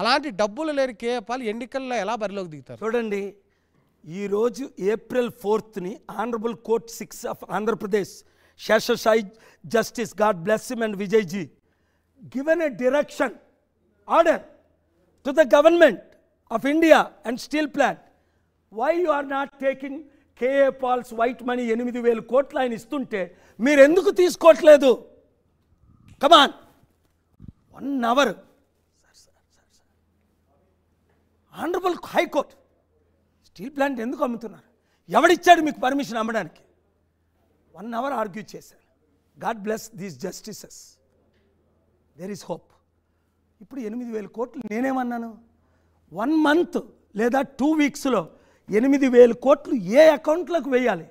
అలాంటి డబ్బులు లేని కేఏపాల్ ఎన్నికల్లో ఎలా బరిలోకి దిగుతారు? చూడండి, ఈరోజు April 4th honourable court 6 of Andhra Pradesh Seshasai justice God bless him and Vijay ji given a direction order to the government of India and steel plant. Why you are not taking కేఏపాల్స్ వైట్ మనీ 8,000 కోట్లు ఆయన ఇస్తుంటే మీరు ఎందుకు తీసుకోవట్లేదు? Come on, 1 hour. Honourable high court steel plant ఎందుకు అమ్ముతున్నారు? ఎవడిచ్చాడు మీకు పర్మిషన్ అమ్మడానికి? 1 hour ఆర్గ్యూ చేశాను. God bless these justices, there is hope. ఇప్పుడు 8,000 కోట్లు నేనేమన్నాను? 1 month లేదా 2 weeksలో 8,000 కోట్లు ఏ అకౌంట్లోకి వేయాలి?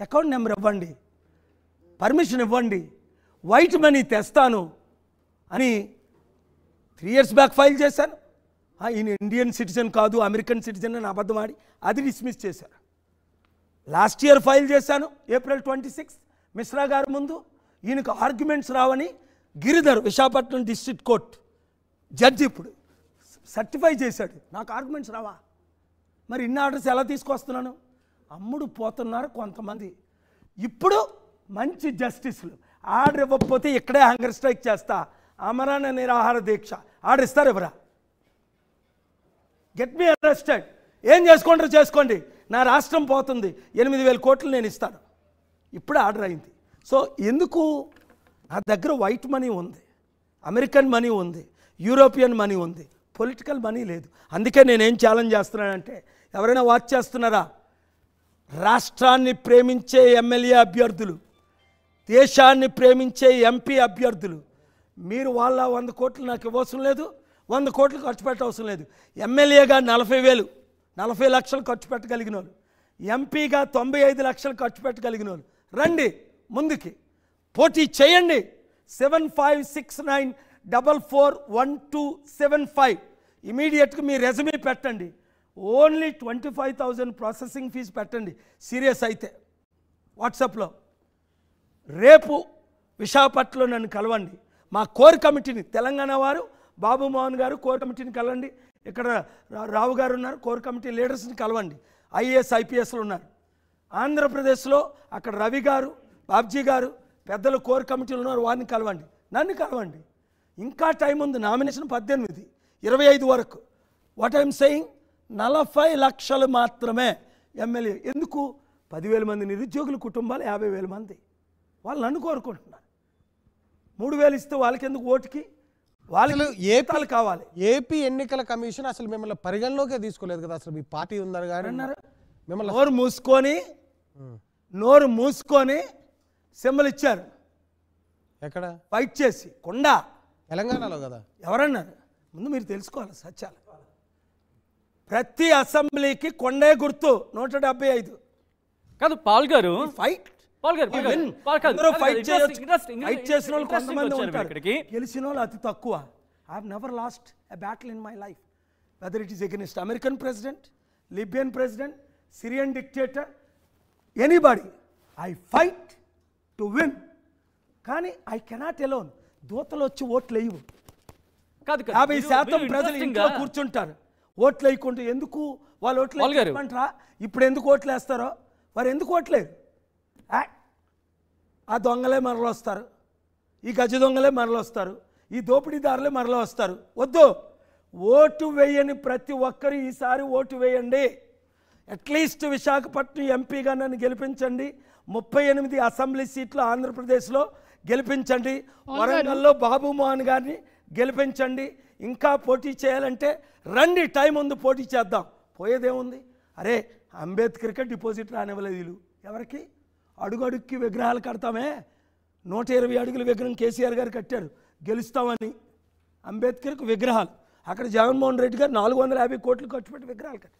అకౌంట్ నెంబర్ ఇవ్వండి, పర్మిషన్ ఇవ్వండి, వైట్ మనీ తెస్తాను అని 3 years బ్యాక్ ఫైల్ చేశాను. ఈయన ఇండియన్ సిటిజన్ కాదు, అమెరికన్ సిటిజన్ అని అబద్ధం ఆడి అది డిస్మిస్ చేశారు. లాస్ట్ ఇయర్ ఫైల్ చేశాను April 26 మిశ్రా గారు ముందు. ఈయనకు ఆర్గ్యుమెంట్స్ రావని Giridhar Visakhapatnam district court judge ఇప్పుడు సర్టిఫై చేశాడు, నాకు ఆర్గ్యుమెంట్స్ రావా. మరి ఇన్ని ఆర్డర్స్ ఎలా తీసుకొస్తున్నాను? అమ్ముడు పోతున్నారు కొంతమంది. ఇప్పుడు మంచి జస్టిస్లు ఆర్డర్ ఇవ్వకపోతే ఇక్కడే హంగర్ స్ట్రైక్ చేస్తా, అమరణ నిరాహార దీక్ష ఆర్డర్ ఇస్తారు ఎవరా? గెట్ మీ అరెస్టెడ్, ఏం చేసుకుంటారో చేసుకోండి, నా రాష్ట్రం పోతుంది, 8,000 కోట్లు నేను ఇస్తాను. ఇప్పుడు ఆర్డర్ అయింది. సో ఎందుకు? నా దగ్గర వైట్ మనీ ఉంది, అమెరికన్ మనీ ఉంది, యూరోపియన్ మనీ ఉంది, పొలిటికల్ మనీ లేదు. అందుకే నేనేం ఛాలెంజ్ చేస్తున్నానంటే, ఎవరైనా వాచ్ చేస్తున్నారా? రాష్ట్రాన్ని ప్రేమించే ఎమ్మెల్యే అభ్యర్థులు, దేశాన్ని ప్రేమించే ఎంపీ అభ్యర్థులు, మీరు వాళ్ళ 100 కోట్లు నాకు ఇవ్వవసరం లేదు, 100 కోట్లు ఖర్చు పెట్టవసరం లేదు. ఎమ్మెల్యేగా 40 లక్షలు ఖర్చు పెట్టగలిగిన వాళ్ళు, ఎంపీగా 95 లక్షలు ఖర్చు పెట్టగలిగిన వాళ్ళు రండి ముందుకి, పోటీ చేయండి. 7569441275 ఇమీడియట్గా మీ రెజ్యూమే పెట్టండి. ఓన్లీ 25,000 ప్రాసెసింగ్ ఫీజు పెట్టండి సీరియస్ అయితే. వాట్సాప్లో రేపు విశాఖపట్నంలో నన్ను కలవండి. మా కోర్ కమిటీని, తెలంగాణ వారు బాబు మోహన్ గారు కోర్ కమిటీని కలవండి, ఇక్కడ రావు గారు ఉన్నారు, కోర్ కమిటీ లీడర్స్ని కలవండి, IAS IPSలు ఉన్నారు. ఆంధ్రప్రదేశ్లో అక్కడ రవి గారు, బాబ్జీ గారు పెద్దలు కోర్ కమిటీలు ఉన్నారు, వారిని కలవండి, నన్ను కలవండి. ఇంకా టైం ఉంది. నామినేషన్ 18, 25 వరకు. వాట్ ఐఎమ్ సెయింగ్, 40 లక్షలు మాత్రమే ఎమ్మెల్యే. ఎందుకు? 10,000 మంది నిరుద్యోగుల కుటుంబాలు, 50,000 మంది వాళ్ళు నన్ను కోరుకుంటున్నారు. 3,000 ఇస్తే వాళ్ళకి ఎందుకు ఓటుకి? వాళ్ళు ఏపాలు కావాలి. ఏపీ ఎన్నికల కమిషన్ అసలు మిమ్మల్ని పరిగణలోకే తీసుకోలేదు కదా. అసలు మీ పార్టీ ఉందని కానీ అన్నారు. మిమ్మల్ని నోరు మూసుకొని సింబల్ ఇచ్చారు. ఎక్కడ? ఫైట్ చేసి కొండ తెలంగాణలో కదా. ఎవరన్నారు? ముందు మీరు తెలుసుకోవాలి సత్యాలు. ప్రతి అసెంబ్లీకి కొండే గుర్తు 175 కాదు పాల్ గారు. ఫైట్ ఫైట్ చేసిన వాళ్ళు కొంతమంది ఉంటారు, గెలిచిన వాళ్ళు అతి తక్కువ. I have never lost a battle in my life, whether it is against American president, Libyan president, Syrian dictator, anybody. I fight to win. కానీ ఐ కెనాట్ ఎలోన్. దూతలు వచ్చి ఓట్లు వేయవు. 50% ప్రజలు ఇంట్లో కూర్చుంటారు, ఓట్లు వేయకుంటే. ఎందుకు వాళ్ళు ఓట్లు వేయమంటారా? ఇప్పుడు ఎందుకు ఓట్లు వేస్తారో వారు ఎందుకు ఓట్లేదు? ఆ దొంగలే మరలో వస్తారు, ఈ గజ దొంగలే మరలో వస్తారు, ఈ దోపిడీదారులే మరలో వస్తారు. వద్దు, ఓటు వేయని ప్రతి ఒక్కరు ఈసారి ఓటు వేయండి. అట్లీస్ట్ విశాఖపట్నం ఎంపీగా నన్ను గెలిపించండి. 38 అసెంబ్లీ సీట్లు ఆంధ్రప్రదేశ్లో గెలిపించండి. వరంగల్లో బాబు మోహన్ గారిని గెలిపించండి. ఇంకా పోటీ చేయాలంటే రండి, టైం ఉంది, పోటీ చేద్దాం. పోయేదేముంది? అరే అంబేద్కర్కే డిపాజిట్ రానివ్వలేదు వీళ్ళు. ఎవరికి? అడుగడుక్కి విగ్రహాలు కడతామే. 120 అడుగుల విగ్రహం కేసీఆర్ గారు కట్టారు గెలుస్తామని. అంబేద్కర్కి విగ్రహాలు, అక్కడ జగన్మోహన్ రెడ్డి గారు 450 కోట్లు ఖర్చు పెట్టి విగ్రహాలు కట్టారు.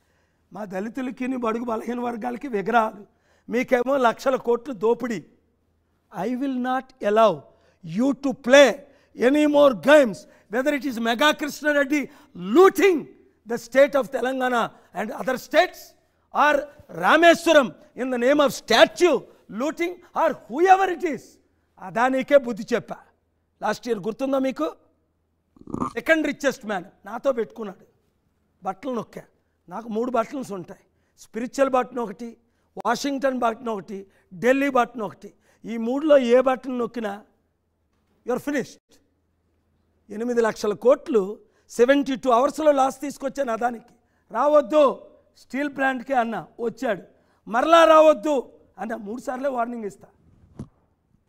మా దళితులకి, బడుగు బలహీన వర్గాలకి విగ్రహాలు, మీకేమో లక్షల కోట్లు దోపిడీ. I will not allow you to play any more games, whether it is Mega Krishna Reddy looting the state of Telangana and other states, or Rameswaram in the name of statue looting, or whoever it is. అదానికే బుద్ధి చెప్పా last year. గుర్తుందా మీకు? Second richest man నాతో పెట్టుకున్నాడు. బట్టలు నొక్కా. నాకు 3 buttons ఉంటాయి. Spiritual button ఒకటి, వాషింగ్టన్ బటన్ ఒకటి, ఢిల్లీ బటన్ ఒకటి. ఈ 3లో ఏ బటన్ నొక్కినా యువర్ ఫినిష్డ్. 8 లక్షల కోట్లు 72 అవర్స్లో లాస్ తీసుకొచ్చాను అదానికి. రావద్దు స్టీల్ ప్లాంట్కే అన్న, వచ్చాడు. మరలా రావద్దు అన్న, 3 సార్లే వార్నింగ్ ఇస్తా.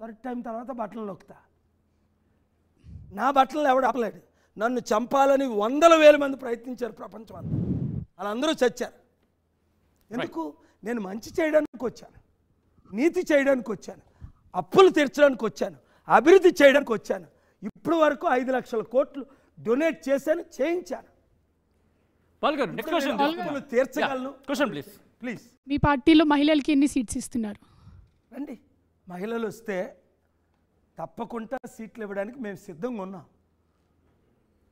థర్డ్ టైం తర్వాత బట్టలు నొక్కుతా. నా బట్టలు ఎవడు ఆపలేడు. నన్ను చంపాలని 100,000 మంది ప్రయత్నించారు ప్రపంచం అంతా. వాళ్ళందరూ చచ్చారు. ఎందుకు? నేను మంచి చేయడానికి వచ్చాను, నీతి చేయడానికి వచ్చాను, అప్పులు తీర్చడానికి వచ్చాను, అభివృద్ధి చేయడానికి వచ్చాను. ఇప్పుడు వరకు 5 లక్షల కోట్లు డొనేట్ చేశాను, చేయించాను. పాల్ గారు నెక్స్ట్ క్వశ్చన్ అప్పులు తీర్చగలను. Question please. మీ పార్టీలో మహిళలకి ఎన్ని సీట్స్ ఇస్తున్నారు? రండి, మహిళలు వస్తే తప్పకుండా సీట్లు ఇవ్వడానికి మేము సిద్ధంగా ఉన్నాం.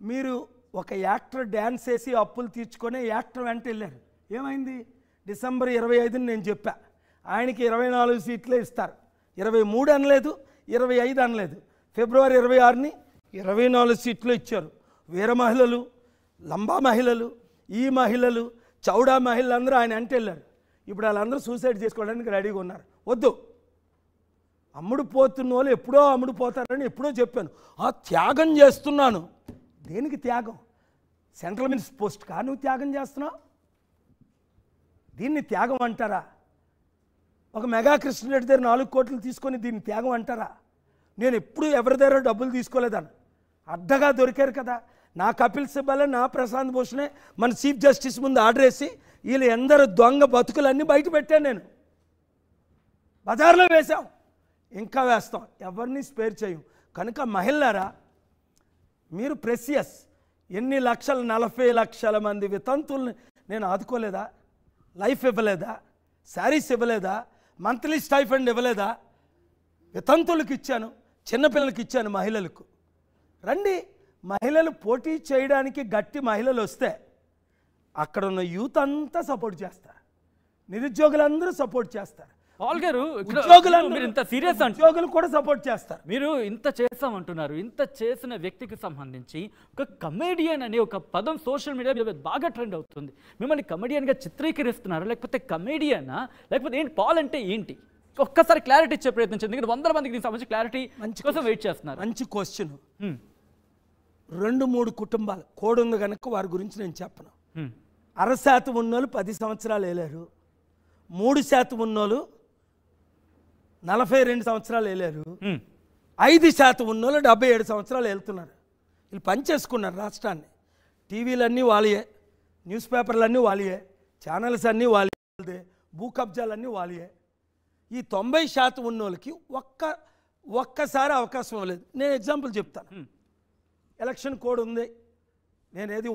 మీరు ఒక యాక్టర్ డ్యాన్స్ వేసి అప్పులు తీర్చుకొని యాక్టర్ వెంట వెళ్ళారు. ఏమైంది? డిసెంబర్ 25ని నేను చెప్పా, ఆయనకి 24 సీట్లే ఇస్తారు. 23 అనలేదు, 25 అనలేదు. ఫిబ్రవరి 26ని 24 సీట్లు ఇచ్చారు. వీర మహిళలు, లంబా మహిళలు, ఈ మహిళలు, చౌడా మహిళలు అందరూ ఆయన వెంట వెళ్ళారు. ఇప్పుడు వాళ్ళందరూ సూసైడ్ చేసుకోవడానికి రెడీగా ఉన్నారు. వద్దు, అమ్ముడు పోతున్న వాళ్ళు ఎప్పుడో అమ్ముడు పోతారని ఎప్పుడో చెప్పాను. ఆ త్యాగం చేస్తున్నాను. దేనికి త్యాగం? సెంట్రల్ మినిస్టర్ పోస్ట్ కా నువ్వు త్యాగం చేస్తున్నావు? దీన్ని త్యాగం అంటారా? ఒక మెగా కృష్ణరెడ్డి దగ్గర 4 కోట్లు తీసుకొని దీన్ని త్యాగం అంటారా? నేను ఎప్పుడు ఎవరి దగ్గర డబ్బులు తీసుకోలేదని అడ్డగా దొరికారు కదా. నా కపిల్ సిబ్బలే, నా ప్రశాంత్ భూషణే మన చీఫ్ జస్టిస్ ముందు ఆర్డర్ వేసి వీళ్ళు ఎందరో దొంగ బతుకులన్నీ బయట పెట్టాను. నేను బజార్లో వేశాం, ఇంకా వేస్తాం, ఎవరిని స్పేర్ చేయం. కనుక మహిళలారా, మీరు ప్రెసియస్. ఎన్ని లక్షలు, 40 లక్షల మంది వితంతుల్ని నేను ఆదుకోలేదా? లైఫ్ ఇవ్వలేదా? శారీస్ ఇవ్వలేదా? మంత్లీ స్టైఫండ్ ఇవ్వలేదా? వితంతులకు ఇచ్చాను, చిన్నపిల్లలకి ఇచ్చాను, మహిళలకు. రండి, మహిళలు పోటీ చేయడానికి గట్టి మహిళలు వస్తే అక్కడ ఉన్న యూత్ అంతా సపోర్ట్ చేస్తారు, నిరుద్యోగులందరూ సపోర్ట్ చేస్తారు, పాల్ గారు మీరు ఇంత సీరియస్ అంటే ఉద్యోగులు కూడా సపోర్ట్ చేస్తారు. మీరు ఇంత చేస్తామంటున్నారు. ఇంత చేసిన వ్యక్తికి సంబంధించి ఒక కమెడియన్ అనే ఒక పదం సోషల్ మీడియా మీద బాగా ట్రెండ్ అవుతుంది. మిమ్మల్ని కమెడియన్గా చిత్రీకరిస్తున్నారా, లేకపోతే కమెడియనా, లేకపోతే ఏంటి? పాల్ అంటే ఏంటి? ఒక్కసారి క్లారిటీ ఇచ్చే ప్రయత్నించండి. ఎందుకంటే 100 మందికి దీనికి సంబంధించి క్లారిటీ కోసం వెయిట్ చేస్తున్నారు. మంచి క్వశ్చన్. 2-3 కుటుంబాలు కోడ్ ఉంది కనుక వారి గురించి నేను చెప్పను. 60% ఉన్నోళ్ళు 10 సంవత్సరాలు వేలారు, 3% ఉన్నోళ్ళు 42 సంవత్సరాలు వేలారు, 5% ఉన్నోళ్ళు 77 సంవత్సరాలు వెళ్తున్నారు. వీళ్ళు పనిచేసుకున్నారు రాష్ట్రాన్ని. టీవీలన్నీ వాళ్ళే, న్యూస్ పేపర్లన్నీ వాళ్ళే, ఛానల్స్ అన్నీ వాళ్ళే, భూ కబ్జాలన్నీ వాళ్ళే. ఈ 90% ఉన్నోళ్ళకి ఒక్కసారి అవకాశం ఇవ్వలేదు. నేను ఎగ్జాంపుల్ చెప్తాను. ఎలక్షన్ కోడ్ ఉంది, నేనేది